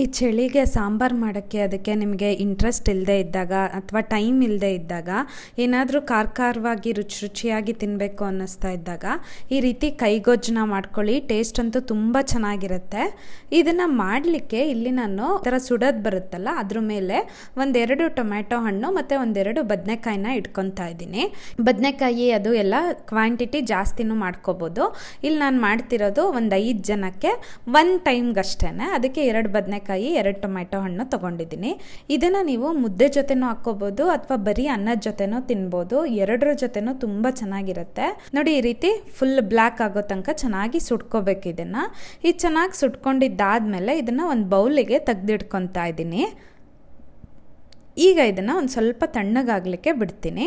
ಈ ಚಳಿಗೆ ಸಾಂಬಾರು ಮಾಡೋಕ್ಕೆ ಅದಕ್ಕೆ ನಿಮಗೆ ಇಂಟ್ರೆಸ್ಟ್ ಇಲ್ಲದೆ ಇದ್ದಾಗ ಅಥವಾ ಟೈಮ್ ಇಲ್ಲದೆ ಇದ್ದಾಗ ಏನಾದರೂ ಖಾರವಾಗಿ ರುಚಿಯಾಗಿ ತಿನ್ನಬೇಕು ಅನ್ನಿಸ್ತಾ ಇದ್ದಾಗ ಈ ರೀತಿ ಕೈಗೊಜ್ಜನ್ನ ಮಾಡ್ಕೊಳ್ಳಿ. ಟೇಸ್ಟ್ ಅಂತೂ ತುಂಬ ಚೆನ್ನಾಗಿರುತ್ತೆ. ಇದನ್ನು ಮಾಡಲಿಕ್ಕೆ ಇಲ್ಲಿ ನಾನು ಥರ ಸುಡೋದು ಬರುತ್ತಲ್ಲ ಅದ್ರ ಮೇಲೆ ಒಂದೆರಡು ಟೊಮ್ಯಾಟೊ ಹಣ್ಣು ಮತ್ತು ಒಂದೆರಡು ಬದನೆಕಾಯಿನ ಇಟ್ಕೊತಾ ಇದ್ದೀನಿ. ಬದನೆಕಾಯಿ ಅದು ಎಲ್ಲ ಕ್ವಾಂಟಿಟಿ ಜಾಸ್ತಿನೂ ಮಾಡ್ಕೋಬೋದು. ಇಲ್ಲಿ ನಾನು ಮಾಡ್ತಿರೋದು ಒಂದು 5 ಜನಕ್ಕೆ ಒನ್ ಟೈಮ್ಗಷ್ಟೇ. ಅದಕ್ಕೆ 2 ಬದನೆಕಾಯಿ 2 ಟೊಮ್ಯಾಟೊ ಹಣ್ಣು ತೊಗೊಂಡಿದ್ದೀನಿ. ಇದನ್ನು ನೀವು ಮುದ್ದೆ ಜೊತೆನೂ ಹಾಕ್ಕೋಬೋದು ಅಥವಾ ಬರೀ ಅನ್ನದ ಜೊತೆನೂ ತಿನ್ಬೋದು. ಎರಡರ ಜೊತೆನೂ ತುಂಬ ಚೆನ್ನಾಗಿರುತ್ತೆ. ನೋಡಿ, ಈ ರೀತಿ ಫುಲ್ ಬ್ಲ್ಯಾಕ್ ಆಗೋ ತನಕ ಚೆನ್ನಾಗಿ ಸುಟ್ಕೋಬೇಕು. ಇದನ್ನು ಚೆನ್ನಾಗಿ ಸುಟ್ಕೊಂಡಿದ್ದಾದ್ಮೇಲೆ ಇದನ್ನು ಒಂದು ಬೌಲಿಗೆ ತೆಗೆದಿಟ್ಕೊತಾ ಇದ್ದೀನಿ. ಈಗ ಇದನ್ನು ಒಂದು ಸ್ವಲ್ಪ ತಣ್ಣಗಾಗಲಿಕ್ಕೆ ಬಿಡ್ತೀನಿ.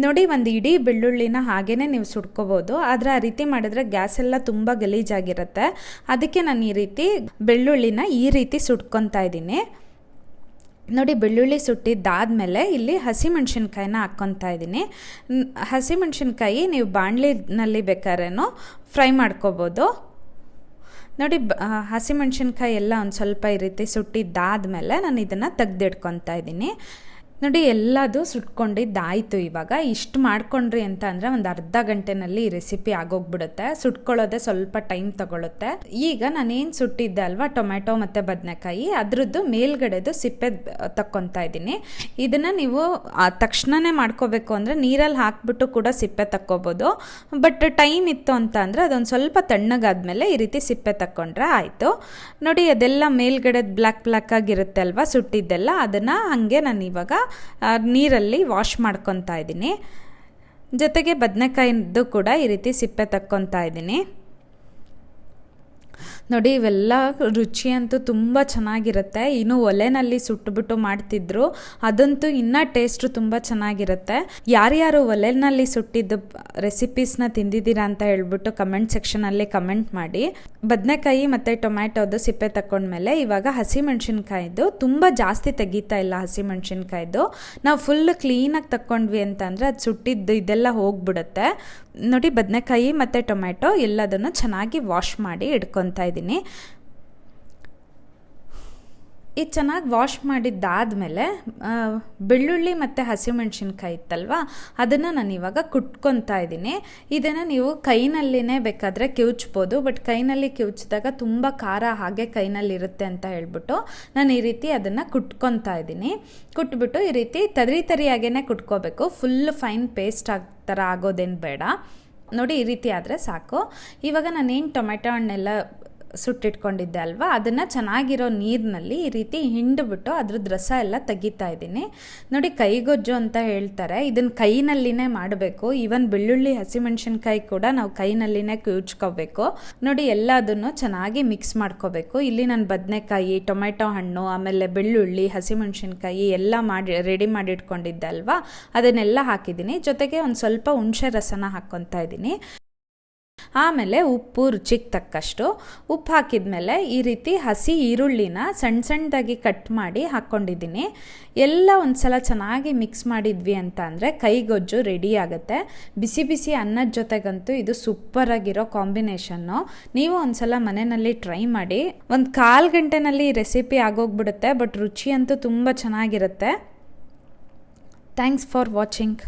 ನೋಡಿ, ಒಂದು ಇಡೀ ಬೆಳ್ಳುಳ್ಳಿನ ಹಾಗೇ ನೀವು ಸುಟ್ಕೋಬೋದು. ಆದರೆ ಆ ರೀತಿ ಮಾಡಿದ್ರೆ ಗ್ಯಾಸ್ ಎಲ್ಲ ತುಂಬ ಗಲೀಜಾಗಿರುತ್ತೆ. ಅದಕ್ಕೆ ನಾನು ಈ ರೀತಿ ಬೆಳ್ಳುಳ್ಳಿನ ಈ ರೀತಿ ಸುಟ್ಕೊತಾ ಇದ್ದೀನಿ. ನೋಡಿ, ಬೆಳ್ಳುಳ್ಳಿ ಸುಟ್ಟಿದ್ದಾದಮೇಲೆ ಇಲ್ಲಿ ಹಸಿಮೆಣ್ಸಿನ್ಕಾಯಿನ ಹಾಕ್ಕೊತಾ ಇದ್ದೀನಿ. ಹಸಿಮೆಣ್ಸಿನ್ಕಾಯಿ ನೀವು ಬಾಣಲಿನಲ್ಲಿ ಬೇಕಾದ್ರೇನೋ ಫ್ರೈ ಮಾಡ್ಕೋಬೋದು. ನೋಡಿ, ಹಸಿಮೆಣ್ಸಿನ್ಕಾಯಿ ಎಲ್ಲ ಒಂದು ಸ್ವಲ್ಪ ಈ ರೀತಿ ಸುಟ್ಟಿದ್ದಾದಮೇಲೆ ನಾನು ಇದನ್ನು ತೆಗೆದಿಟ್ಕೊತಾ ಇದ್ದೀನಿ. ನೋಡಿ, ಎಲ್ಲದು ಸುಟ್ಕೊಂಡಿದ್ದಾಯಿತು. ಇವಾಗ ಇಷ್ಟು ಮಾಡ್ಕೊಂಡ್ರಿ ಅಂತ ಅಂದರೆ ಒಂದು ಅರ್ಧ ಗಂಟೆನಲ್ಲಿ ಈ ರೆಸಿಪಿ ಆಗೋಗ್ಬಿಡುತ್ತೆ. ಸುಟ್ಕೊಳ್ಳೋದೆ ಸ್ವಲ್ಪ ಟೈಮ್ ತಗೊಳುತ್ತೆ. ಈಗ ನಾನೇನು ಸುಟ್ಟಿದ್ದೆ ಅಲ್ವಾ ಟೊಮ್ಯಾಟೊ ಮತ್ತು ಬದನೆಕಾಯಿ, ಅದ್ರದ್ದು ಮೇಲ್ಗಡೆದು ಸಿಪ್ಪೆ ತಕ್ಕೊತಾ ಇದ್ದೀನಿ. ಇದನ್ನು ನೀವು ತಕ್ಷಣವೇ ಮಾಡ್ಕೋಬೇಕು ಅಂದರೆ ನೀರಲ್ಲಿ ಹಾಕ್ಬಿಟ್ಟು ಕೂಡ ಸಿಪ್ಪೆ ತಕ್ಕೋಬೋದು. ಬಟ್ ಟೈಮ್ ಇತ್ತು ಅಂತ ಅಂದರೆ ಅದೊಂದು ಸ್ವಲ್ಪ ತಣ್ಣಗಾದ್ಮೇಲೆ ಈ ರೀತಿ ಸಿಪ್ಪೆ ತಕ್ಕೊಂಡ್ರೆ ಆಯಿತು. ನೋಡಿ, ಅದೆಲ್ಲ ಮೇಲ್ಗಡೆದು ಬ್ಲ್ಯಾಕ್ ಆಗಿರುತ್ತೆ ಅಲ್ವಾ ಸುಟ್ಟಿದ್ದೆಲ್ಲ, ಅದನ್ನು ಹಾಗೆ ನಾನು ಇವಾಗ ನೀರಲ್ಲಿ ವಾಶ್ ಮಾಡ್ಕೊತಾ ಇದ್ದೀನಿ. ಜೊತೆಗೆ ಬದನೆಕಾಯಿದ್ದು ಕೂಡ ಈ ರೀತಿ ಸಿಪ್ಪೆ ತಕ್ಕೊತಾ ಇದ್ದೀನಿ. ನೋಡಿ, ಇವೆಲ್ಲ ರುಚಿ ಅಂತೂ ತುಂಬ ಚೆನ್ನಾಗಿರುತ್ತೆ. ಇನ್ನು ಒಲೆನಲ್ಲಿ ಸುಟ್ಟುಬಿಟ್ಟು ಮಾಡ್ತಿದ್ರು, ಅದಂತೂ ಇನ್ನೂ ಟೇಸ್ಟು ತುಂಬ ಚೆನ್ನಾಗಿರುತ್ತೆ. ಯಾರ್ಯಾರು ಒಲೆನಲ್ಲಿ ಸುಟ್ಟಿದ್ದು ರೆಸಿಪೀಸ್ನ ತಿಂದಿದ್ದೀರಾ ಅಂತ ಹೇಳ್ಬಿಟ್ಟು ಕಮೆಂಟ್ ಸೆಕ್ಷನಲ್ಲಿ ಕಮೆಂಟ್ ಮಾಡಿ. ಬದನೆಕಾಯಿ ಮತ್ತು ಟೊಮ್ಯಾಟೋದು ಸಿಪ್ಪೆ ತಗೊಂಡ್ಮೇಲೆ ಇವಾಗ ಹಸಿಮೆಣ್ಸಿನ್ಕಾಯಿದು ತುಂಬ ಜಾಸ್ತಿ ತೆಗಿತಾ ಇಲ್ಲ. ಹಸಿಮೆಣ್ಸಿನ್ಕಾಯಿದು ನಾವು ಫುಲ್ ಕ್ಲೀನಾಗಿ ತಗೊಂಡ್ವಿ ಅಂತಂದರೆ ಅದು ಸುಟ್ಟಿದ್ದು ಇದೆಲ್ಲ ಹೋಗ್ಬಿಡುತ್ತೆ. ನೋಡಿ, ಬದನೆಕಾಯಿ ಮತ್ತು ಟೊಮ್ಯಾಟೊ ಎಲ್ಲದನ್ನು ಚೆನ್ನಾಗಿ ವಾಶ್ ಮಾಡಿ ಇಟ್ಕೊತಾ ಇದ್ದೀನಿ. ಇದು ಚೆನ್ನಾಗಿ ವಾಶ್ ಮಾಡಿದ್ದಾದಮೇಲೆ ಬೆಳ್ಳುಳ್ಳಿ ಮತ್ತು ಹಸಿಮೆಣ್ಸಿನ್ಕಾಯಿ ಇತ್ತಲ್ವ, ಅದನ್ನು ನಾನು ಇವಾಗ ಕುಟ್ಕೊತಾ ಇದ್ದೀನಿ. ಇದನ್ನು ನೀವು ಕೈನಲ್ಲಿನೇ ಬೇಕಾದರೆ ಕಿವುಚ್ಬೋದು. ಬಟ್ ಕೈನಲ್ಲಿ ಕಿವುಚಿದಾಗ ತುಂಬ ಖಾರ ಹಾಗೆ ಕೈನಲ್ಲಿರುತ್ತೆ ಅಂತ ಹೇಳ್ಬಿಟ್ಟು ನಾನು ಈ ರೀತಿ ಅದನ್ನು ಕುಟ್ಕೊತಾ ಇದ್ದೀನಿ. ಕುಟ್ಬಿಟ್ಟು ಈ ರೀತಿ ತರಿಯಾಗೇ ಕುಟ್ಕೋಬೇಕು. ಫುಲ್ ಫೈನ್ ಪೇಸ್ಟ್ ಥರ ಆಗೋದೇನು ಬೇಡ. ನೋಡಿ, ಈ ರೀತಿ ಆದರೆ ಸಾಕು. ಇವಾಗ ನಾನೇನು ಟೊಮೆಟೊ ಹಣ್ಣೆಲ್ಲ ಸುಟ್ಟಿಟ್ಕೊಂಡಿದ್ದೆ ಅಲ್ವಾ, ಅದನ್ನು ಚೆನ್ನಾಗಿರೋ ನೀರಿನಲ್ಲಿ ಈ ರೀತಿ ಹಿಂಡ್ಬಿಟ್ಟು ಅದ್ರದ್ದು ರಸ ಎಲ್ಲ ತೆಗಿತಾ ಇದ್ದೀನಿ. ನೋಡಿ, ಕೈಗೊಜ್ಜು ಅಂತ ಹೇಳ್ತಾರೆ, ಇದನ್ನು ಕೈನಲ್ಲಿನೇ ಮಾಡಬೇಕು. ಈವನ್ ಬೆಳ್ಳುಳ್ಳಿ ಹಸಿಮೆಣ್ಸಿನ್ಕಾಯಿ ಕೂಡ ನಾವು ಕೈನಲ್ಲಿನೇ ಕಿವುಚ್ಕೋಬೇಕು. ನೋಡಿ, ಎಲ್ಲದನ್ನು ಚೆನ್ನಾಗಿ ಮಿಕ್ಸ್ ಮಾಡ್ಕೋಬೇಕು. ಇಲ್ಲಿ ನಾನು ಬದನೆಕಾಯಿ, ಟೊಮೆಟೊ ಹಣ್ಣು, ಆಮೇಲೆ ಬೆಳ್ಳುಳ್ಳಿ, ಹಸಿಮೆಣ್ಸಿನ್ಕಾಯಿ ಎಲ್ಲ ರೆಡಿ ಮಾಡಿ ಇಟ್ಕೊಂಡಿದ್ದೆ ಅಲ್ವಾ, ಅದನ್ನೆಲ್ಲ ಹಾಕಿದ್ದೀನಿ. ಜೊತೆಗೆ ಒಂದು ಸ್ವಲ್ಪ ಹುಣಸೆ ರಸನ ಹಾಕ್ಕೊತಾ ಇದ್ದೀನಿ. ಆಮೇಲೆ ಉಪ್ಪು ರುಚಿಗೆ ತಕ್ಕಷ್ಟು ಉಪ್ಪು ಹಾಕಿದ್ಮೇಲೆ ಈ ರೀತಿ ಹಸಿ ಈರುಳ್ಳಿನ ಸಣ್ಣದಾಗಿ ಕಟ್ ಮಾಡಿ ಹಾಕ್ಕೊಂಡಿದ್ದೀನಿ. ಎಲ್ಲ ಒಂದ್ಸಲ ಚೆನ್ನಾಗಿ ಮಿಕ್ಸ್ ಮಾಡಿದ್ವಿ ಅಂತ ಅಂದರೆ ಕೈಗೊಜ್ಜು ರೆಡಿ ಆಗುತ್ತೆ. ಬಿಸಿ ಬಿಸಿ ಅನ್ನದ ಜೊತೆಗಂತೂ ಇದು ಸೂಪರಾಗಿರೋ ಕಾಂಬಿನೇಷನ್ನು. ನೀವು ಒಂದ್ಸಲ ಮನೆಯಲ್ಲಿ ಟ್ರೈ ಮಾಡಿ. ಒಂದು 1/4 ಗಂಟೆನಲ್ಲಿ ಈ ರೆಸಿಪಿ ಆಗೋಗ್ಬಿಡುತ್ತೆ. ಬಟ್ ರುಚಿ ಅಂತೂ ತುಂಬ ಚೆನ್ನಾಗಿರುತ್ತೆ. Thanks for watching.